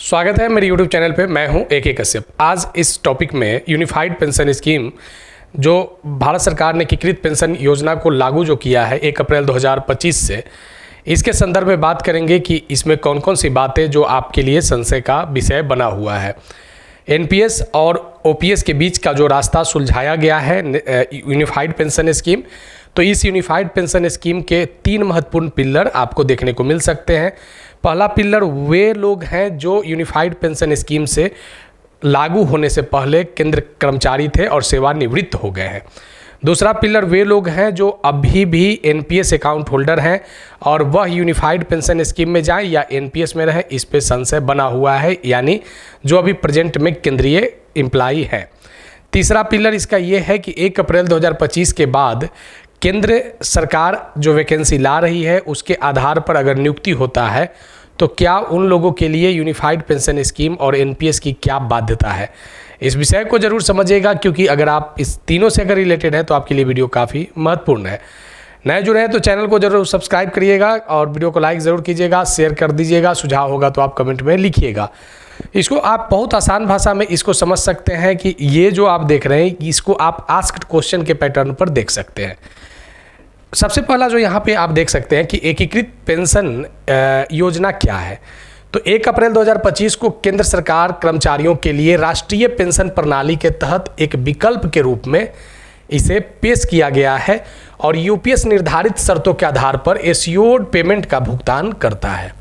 स्वागत है मेरे YouTube चैनल पे। मैं हूं AK कश्यप। आज इस टॉपिक में यूनिफाइड पेंशन स्कीम जो भारत सरकार ने एकीकृत पेंशन योजना को लागू जो किया है 1 अप्रैल 2025 से, इसके संदर्भ में बात करेंगे कि इसमें कौन कौन सी बातें जो आपके लिए संशय का विषय बना हुआ है। NPS और OPS के बीच का जो रास्ता सुलझाया गया है यूनिफाइड पेंशन स्कीम, तो इस यूनिफाइड पेंशन स्कीम के 3 महत्वपूर्ण पिलर आपको देखने को मिल सकते हैं। पहला पिलर वे लोग हैं जो यूनिफाइड पेंशन स्कीम से लागू होने से पहले केंद्र कर्मचारी थे और सेवानिवृत्त हो गए हैं। दूसरा पिलर वे लोग हैं जो अभी भी NPS अकाउंट होल्डर हैं और वह यूनिफाइड पेंशन स्कीम में जाएं या NPS में रहे, इस पे संशय बना हुआ है, यानी जो अभी प्रेजेंट में केंद्रीय एम्प्लॉई है। तीसरा पिलर इसका ये है कि 1 अप्रैल 2025 के बाद केंद्र सरकार जो वैकेंसी ला रही है उसके आधार पर अगर नियुक्ति होता है तो क्या उन लोगों के लिए यूनिफाइड पेंशन स्कीम और NPS की क्या बाध्यता है। इस विषय को जरूर समझिएगा, क्योंकि अगर आप इस तीनों से अगर रिलेटेड है तो आपके लिए वीडियो काफ़ी महत्वपूर्ण है। नए जुड़े हैं तो चैनल को जरूर सब्सक्राइब करिएगा और वीडियो को लाइक ज़रूर कीजिएगा, शेयर कर दीजिएगा। सुझाव होगा तो आप कमेंट में लिखिएगा। इसको आप बहुत आसान भाषा में इसको समझ सकते हैं कि ये जो आप देख रहे हैं इसको आप आस्क्ड क्वेश्चन के पैटर्न पर देख सकते हैं। सबसे पहला जो यहाँ पे आप देख सकते हैं कि एकीकृत पेंशन योजना क्या है। तो 1 अप्रैल 2025 को केंद्र सरकार कर्मचारियों के लिए राष्ट्रीय पेंशन प्रणाली के तहत एक विकल्प के रूप में इसे पेश किया गया है और UPS निर्धारित शर्तों के आधार पर एश्योर्ड पेमेंट का भुगतान करता है।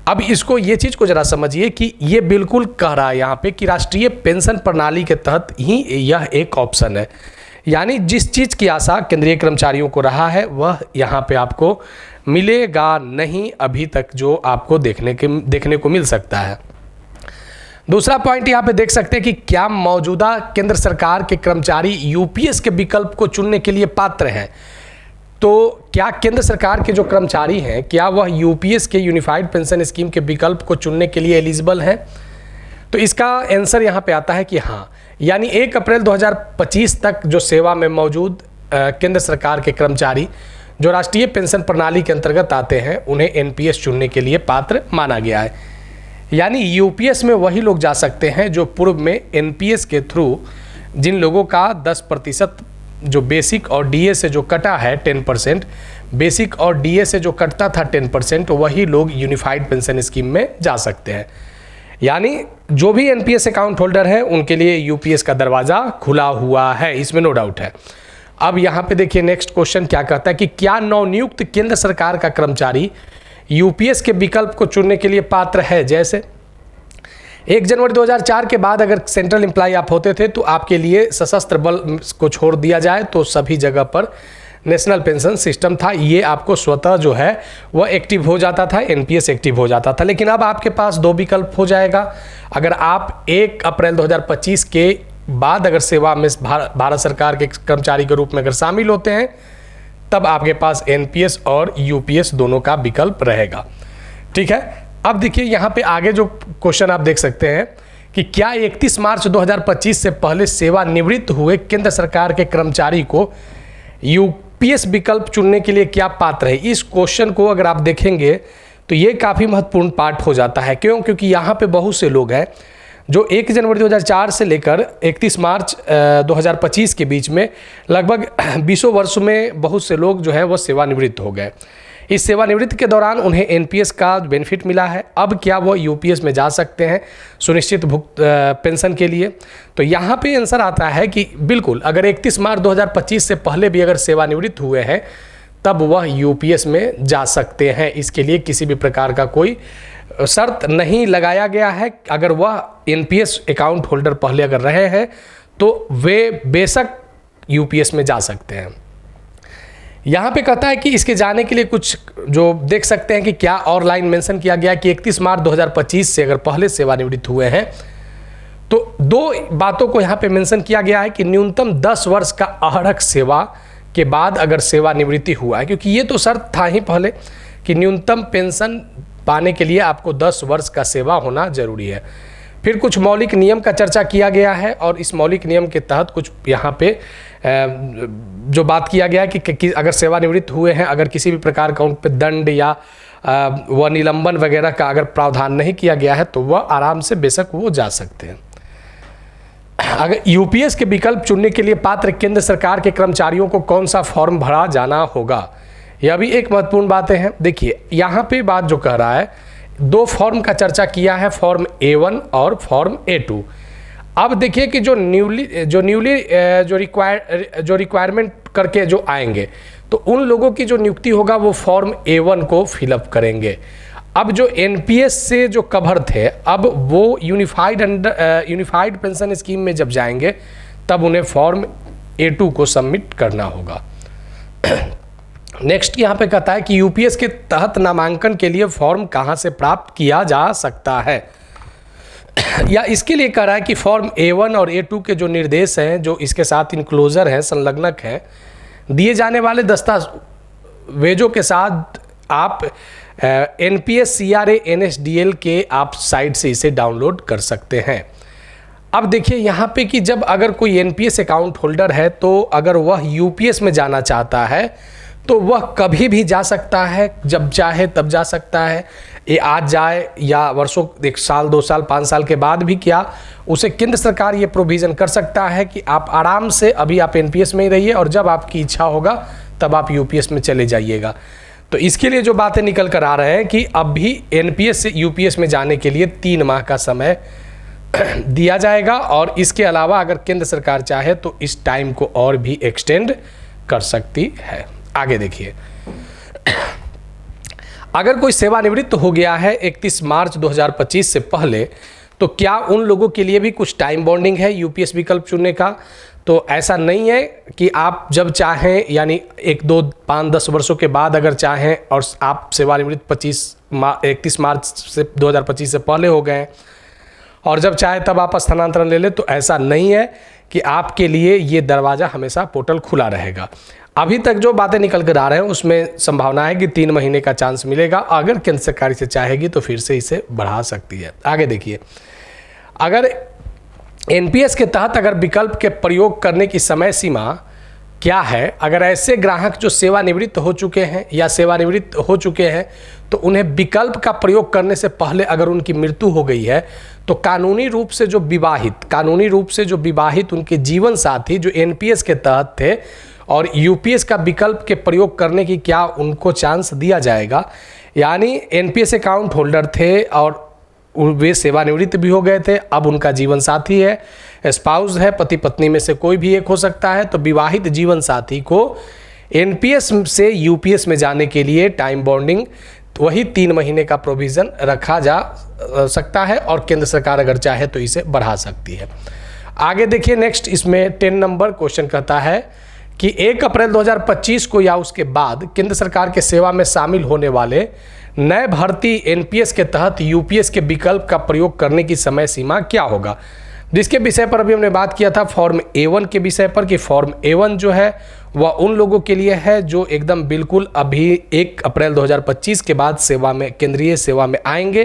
अब इसको ये चीज़ को ज़रा समझिए कि ये बिल्कुल कह रहा है यहाँ पे कि राष्ट्रीय पेंशन प्रणाली के तहत ही यह एक ऑप्शन है, यानी जिस चीज़ की आशा केंद्रीय कर्मचारियों को रहा है वह यहाँ पे आपको मिलेगा नहीं अभी तक, जो आपको देखने को मिल सकता है। दूसरा पॉइंट यहाँ पे देख सकते हैं कि क्या मौजूदा केंद्र सरकार के कर्मचारी UPS के विकल्प को चुनने के लिए पात्र हैं। तो क्या केंद्र सरकार के जो कर्मचारी हैं क्या वह UPS के यूनिफाइड पेंशन स्कीम के विकल्प को चुनने के लिए एलिजिबल हैं। तो इसका आंसर यहाँ पे आता है कि हाँ, यानी 1 अप्रैल 2025 तक जो सेवा में मौजूद केंद्र सरकार के कर्मचारी जो राष्ट्रीय पेंशन प्रणाली के अंतर्गत आते हैं उन्हें NPS चुनने के लिए पात्र माना गया है। यानी UPS में वही लोग जा सकते हैं जो पूर्व में NPS के थ्रू जिन लोगों का 10% जो बेसिक और DA से जो कटा है 10%, बेसिक और DA से जो कटता था 10%, वही लोग यूनिफाइड पेंशन स्कीम में जा सकते हैं। यानी जो भी NPS अकाउंट होल्डर है उनके लिए UPS का दरवाज़ा खुला हुआ है, इसमें नो डाउट है। अब यहाँ पे देखिए नेक्स्ट क्वेश्चन क्या कहता है कि क्या नवनियुक्त केंद्र सरकार का कर्मचारी UPS के विकल्प को चुनने के लिए पात्र है। जैसे 1 जनवरी 2004 के बाद अगर सेंट्रल एम्प्लॉय आप होते थे तो आपके लिए सशस्त्र बल को छोड़ दिया जाए तो सभी जगह पर नेशनल पेंशन सिस्टम था, ये आपको स्वतः जो है वह एक्टिव हो जाता था, NPS एक्टिव हो जाता था। लेकिन अब आपके पास 2 विकल्प हो जाएगा। अगर आप 1 अप्रैल 2025 के बाद अगर सेवा में भारत सरकार के कर्मचारी के रूप में अगर शामिल होते हैं तब आपके पास NPS और UPS दोनों का विकल्प रहेगा। ठीक है, अब देखिए यहाँ पे आगे जो क्वेश्चन आप देख सकते हैं कि क्या 31 मार्च 2025 से पहले सेवानिवृत्त हुए केंद्र सरकार के कर्मचारी को UPS विकल्प चुनने के लिए क्या पात्र है। इस क्वेश्चन को अगर आप देखेंगे तो ये काफ़ी महत्वपूर्ण पार्ट हो जाता है। क्यों? क्योंकि यहाँ पे बहुत से लोग हैं जो 1 जनवरी 2004 से लेकर 31 मार्च 2025 के बीच में लगभग 20 वर्ष में बहुत से लोग जो है वो सेवानिवृत्त हो गए। इस सेवानिवृत्ति के दौरान उन्हें NPS का बेनिफिट मिला है। अब क्या वो UPS में जा सकते हैं सुनिश्चित पेंशन के लिए। तो यहाँ पे आंसर आता है कि बिल्कुल, अगर 31 मार्च 2025 से पहले भी अगर सेवानिवृत्त हुए हैं तब वह UPS में जा सकते हैं। इसके लिए किसी भी प्रकार का कोई शर्त नहीं लगाया गया है। अगर वह NPS अकाउंट होल्डर पहले अगर रहे हैं तो वे बेशक UPS में जा सकते हैं। यहाँ पे कहता है कि इसके जाने के लिए कुछ जो देख सकते हैं कि क्या और लाइन मेंशन किया गया कि 31 मार्च 2025 से अगर पहले सेवानिवृत्त हुए हैं तो 2 बातों को यहाँ पे मेंशन किया गया है कि न्यूनतम 10 वर्ष का अहरक सेवा के बाद अगर सेवानिवृत्ति हुआ है, क्योंकि ये तो शर्त था ही पहले कि न्यूनतम पेंशन पाने के लिए आपको 10 वर्ष का सेवा होना जरूरी है। फिर कुछ मौलिक नियम का चर्चा किया गया है और इस मौलिक नियम के तहत कुछ यहाँ पे जो बात किया गया है कि अगर सेवानिवृत्त हुए हैं, अगर किसी भी प्रकार का उन पर दंड या वह निलंबन वगैरह का अगर प्रावधान नहीं किया गया है तो वह आराम से बेशक वो जा सकते हैं। अगर यूपीएस के विकल्प चुनने के लिए पात्र केंद्र सरकार के कर्मचारियों को कौन सा फॉर्म भरा जाना होगा, यह भी एक महत्वपूर्ण बातें हैं। देखिए यहाँ पे बात जो कह रहा है, 2 फॉर्म का चर्चा किया है, फॉर्म A1 और फॉर्म A2। अब देखिए कि जो रिक्वायरमेंट करके जो आएंगे तो उन लोगों की जो नियुक्ति होगा वो फॉर्म A1 को फिलअप करेंगे। अब जो एनपीएस से जो कवर थे, अब वो यूनिफाइड पेंशन स्कीम में जब जाएंगे तब उन्हें फॉर्म A2 को सबमिट करना होगा। नेक्स्ट यहाँ पे कहता है कि यूपीएस के तहत नामांकन के लिए फॉर्म कहाँ से प्राप्त किया जा सकता है, या इसके लिए कह रहा है कि फॉर्म A1 और A2 के जो निर्देश हैं, जो इसके साथ इनक्लोजर हैं, संलग्नक हैं, दिए जाने वाले दस्तावेजों के साथ आप NPS CRA NSDL के आप साइट से इसे डाउनलोड कर सकते हैं। अब देखिए यहाँ पे कि जब अगर कोई NPS अकाउंट होल्डर है तो अगर वह यूपीएस में जाना चाहता है तो वह कभी भी जा सकता है, जब चाहे तब जा सकता है। ये आज जाए या वर्षों, 1 साल 2 साल 5 साल के बाद भी क्या उसे केंद्र सरकार ये प्रोविज़न कर सकता है कि आप आराम से अभी आप एनपीएस में ही रहिए और जब आपकी इच्छा होगा तब आप यूपीएस में चले जाइएगा। तो इसके लिए जो बातें निकल कर आ रहे हैं कि अब भी एनपीएस से यूपीएस में जाने के लिए 3 माह का समय दिया जाएगा, और इसके अलावा अगर केंद्र सरकार चाहे तो इस टाइम को और भी एक्सटेंड कर सकती है। आगे देखिए, अगर कोई सेवानिवृत्त हो गया है 31 मार्च 2025 से पहले तो क्या उन लोगों के लिए भी कुछ टाइम बॉन्डिंग है यूपीएस विकल्प चुनने का? तो ऐसा नहीं है कि आप जब चाहें, यानी 1 2 5 10 वर्षों के बाद अगर चाहें और आप सेवानिवृत्त 31 मार्च से 2025 से पहले हो गए और जब चाहे तब आप स्थानांतरण ले लें, तो ऐसा नहीं है कि आपके लिए ये दरवाज़ा हमेशा पोर्टल खुला रहेगा। अभी तक जो बातें निकल कर आ रहे हैं उसमें संभावना है कि 3 महीने का चांस मिलेगा। अगर केंद्र सरकार इसे चाहेगी तो फिर से इसे बढ़ा सकती है। आगे देखिए, अगर एनपीएस के तहत अगर विकल्प के प्रयोग करने की समय सीमा क्या है, अगर ऐसे ग्राहक जो सेवानिवृत्त हो चुके हैं या सेवानिवृत्त हो चुके हैं तो उन्हें विकल्प का प्रयोग करने से पहले अगर उनकी मृत्यु हो गई है तो कानूनी रूप से जो विवाहित उनके जीवन साथी जो एनपीएस के तहत थे और यूपीएस का विकल्प के प्रयोग करने की क्या उनको चांस दिया जाएगा। यानी एनपीएस अकाउंट होल्डर थे और वे सेवानिवृत्त भी हो गए थे, अब उनका जीवन साथी है, स्पाउस है, पति पत्नी में से कोई भी एक हो सकता है, तो विवाहित जीवन साथी को एनपीएस से यूपीएस में जाने के लिए टाइम बॉन्डिंग वही 3 महीने का प्रोविज़न रखा जा सकता है और केंद्र सरकार अगर चाहे तो इसे बढ़ा सकती है। आगे देखिए, नेक्स्ट इसमें 10 नंबर क्वेश्चन कहता है कि 1 अप्रैल 2025 को या उसके बाद केंद्र सरकार के सेवा में शामिल होने वाले नए भर्ती एनपीएस के तहत यूपीएस के विकल्प का प्रयोग करने की समय सीमा क्या होगा, जिसके विषय पर अभी हमने बात किया था फॉर्म A1 के विषय पर कि फॉर्म A1 जो है वह उन लोगों के लिए है जो एकदम बिल्कुल अभी 1 अप्रैल 2025 के बाद सेवा में, केंद्रीय सेवा में आएंगे।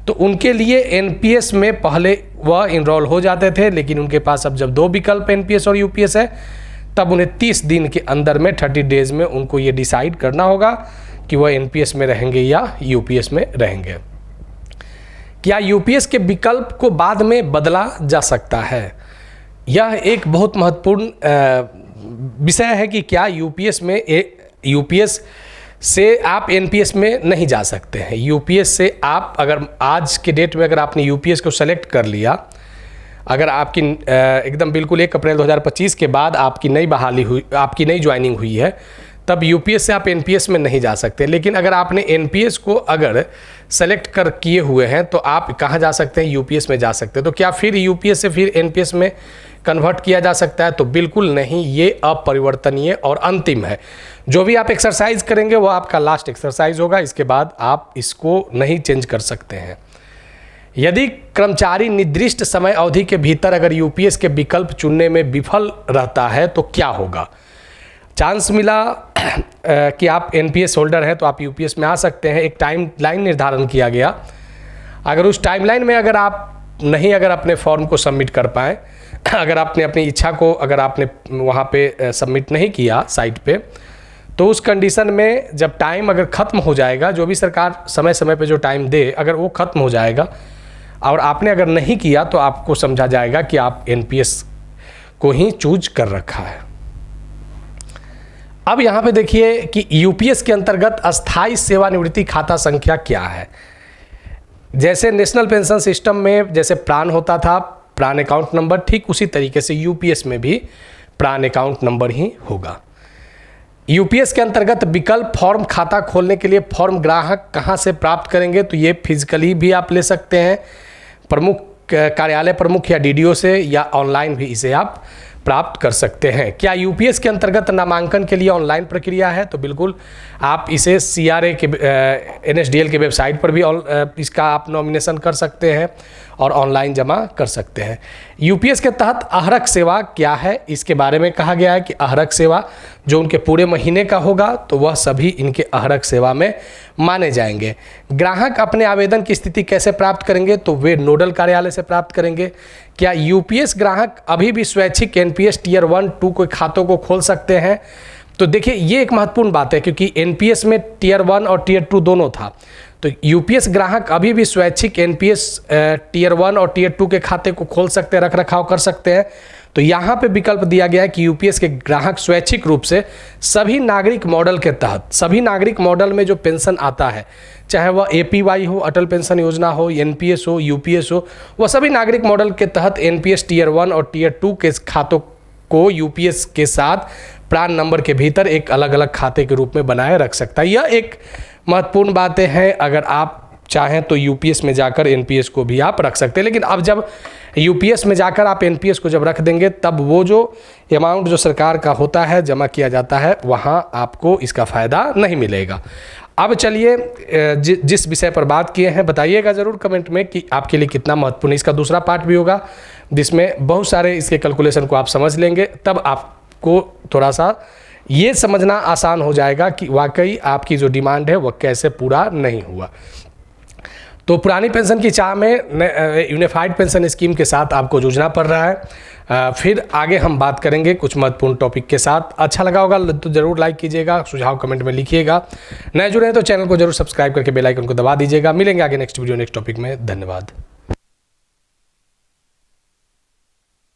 तो उनके लिए एनपीएस में पहले वह इनरोल हो जाते थे, लेकिन उनके पास अब जब 2 विकल्प एनपीएस और यूपीएस है तब उन्हें 30 दिन के अंदर में 30 डेज में उनको ये डिसाइड करना होगा कि वह एनपीएस में रहेंगे या यूपीएस में रहेंगे। क्या यूपीएस के विकल्प को बाद में बदला जा सकता है? यह एक बहुत महत्वपूर्ण विषय है कि क्या यूपीएस से आप एनपीएस में नहीं जा सकते हैं। यूपीएस से आप अगर आज के डेट में अगर आपने यूपीएस को सेलेक्ट कर लिया, अगर आपकी एकदम बिल्कुल 1 अप्रैल 2025 के बाद आपकी नई बहाली हुई, आपकी नई ज्वाइनिंग हुई है, तब यूपीएस से आप एनपीएस में नहीं जा सकते। लेकिन अगर आपने एनपीएस को अगर सेलेक्ट कर किए हुए हैं तो आप कहाँ जा सकते हैं? यूपीएस में जा सकते हैं। तो क्या फिर यूपीएस से फिर एनपीएस में कन्वर्ट किया जा सकता है? तो बिल्कुल नहीं, ये अपरिवर्तनीय और अंतिम है। जो भी आप एक्सरसाइज करेंगे वो आपका लास्ट एक्सरसाइज होगा, इसके बाद आप इसको नहीं चेंज कर सकते हैं। यदि कर्मचारी निर्दिष्ट समय अवधि के भीतर अगर यूपीएस के विकल्प चुनने में विफल रहता है तो क्या होगा? चांस मिला कि आप एनपीएस होल्डर हैं तो आप यूपीएस में आ सकते हैं। एक टाइम लाइन निर्धारण किया गया, अगर उस टाइमलाइन में अगर आप नहीं अगर अपने फॉर्म को सबमिट कर पाए, अगर आपने अपनी इच्छा को अगर आपने वहाँ पे सबमिट नहीं किया साइट पे, तो उस कंडीशन में जब टाइम अगर ख़त्म हो जाएगा, जो भी सरकार समय समय पे जो टाइम दे, अगर वो ख़त्म हो जाएगा और आपने अगर नहीं किया तो आपको समझा जाएगा कि आप एनपीएस को ही चूज कर रखा है। अब यहाँ पे देखिए कि यूपीएस के अंतर्गत अस्थायी सेवानिवृत्ति खाता संख्या क्या है। जैसे नेशनल पेंशन सिस्टम में जैसे प्रान होता था, प्रान अकाउंट नंबर, ठीक उसी तरीके से यूपीएस में भी प्रान अकाउंट नंबर ही होगा। यूपीएस के अंतर्गत विकल्प फॉर्म खाता खोलने के लिए फॉर्म ग्राहक कहाँ से प्राप्त करेंगे, तो ये फिजिकली भी आप ले सकते हैं, प्रमुख कार्यालय प्रमुख या डीडीओ से, या ऑनलाइन भी इसे आप प्राप्त कर सकते हैं। क्या यूपीएस के अंतर्गत नामांकन के लिए ऑनलाइन प्रक्रिया है, तो बिल्कुल आप इसे सीआरए के एनएसडीएल के वेबसाइट पर भी इसका आप नॉमिनेशन कर सकते हैं और ऑनलाइन जमा कर सकते हैं। यूपीएस के तहत अहरक सेवा क्या है, इसके बारे में कहा गया है कि अहरक सेवा जो उनके पूरे महीने का होगा तो वह सभी इनके अहरक सेवा में माने जाएंगे। ग्राहक अपने आवेदन की स्थिति कैसे प्राप्त करेंगे, तो वे नोडल कार्यालय से प्राप्त करेंगे। क्या यूपीएस ग्राहक अभी भी स्वैच्छिक एनपीएस टियर 1, 2 कोई खातों को खोल सकते हैं, तो देखिए ये एक महत्वपूर्ण बात है क्योंकि एनपीएस में टियर 1 और टियर 2 दोनों था, तो यूपीएस ग्राहक अभी भी स्वैच्छिक एनपीएस टियर 1 और टियर 2 के खाते को खोल सकते हैं, रख रखाव कर सकते हैं। तो यहाँ पे विकल्प दिया गया है कि यूपीएस के ग्राहक स्वैच्छिक रूप से सभी नागरिक मॉडल के तहत, सभी नागरिक मॉडल में जो पेंशन आता है, चाहे वह एपीवाई हो, अटल पेंशन योजना हो, एनपीएस हो, यूपीएस हो, वह सभी नागरिक मॉडल के तहत एनपीएस टियर 1 और टियर 2 के खातों को यूपीएस के साथ प्रान नंबर के भीतर एक अलग अलग खाते के रूप में बनाए रख सकता है। यह एक महत्वपूर्ण बातें हैं, अगर आप चाहें तो यूपीएस में जाकर एनपीएस को भी आप रख सकते हैं। लेकिन अब जब यूपीएस में जाकर आप एनपीएस को जब रख देंगे तब वो जो अमाउंट जो सरकार का होता है जमा किया जाता है, वहाँ आपको इसका फ़ायदा नहीं मिलेगा। अब चलिए जिस विषय पर बात किए हैं बताइएगा ज़रूर कमेंट में कि आपके लिए कितना महत्वपूर्ण। इसका दूसरा पार्ट भी होगा जिसमें बहुत सारे इसके कैलकुलेशन को आप समझ लेंगे, तब आपको थोड़ा सा ये समझना आसान हो जाएगा कि वाकई आपकी जो डिमांड है वह कैसे पूरा नहीं हुआ। तो पुरानी पेंशन की चाह में यूनिफाइड पेंशन स्कीम के साथ आपको जूझना पड़ रहा है। फिर आगे हम बात करेंगे कुछ महत्वपूर्ण टॉपिक के साथ। अच्छा लगा होगा तो ज़रूर लाइक कीजिएगा, सुझाव कमेंट में लिखिएगा। नए जुड़े हैं तो चैनल को जरूर सब्सक्राइब करके बेल आइकन को दबा दीजिएगा। मिलेंगे आगे नेक्स्ट वीडियो नेक्स्ट टॉपिक में। धन्यवाद।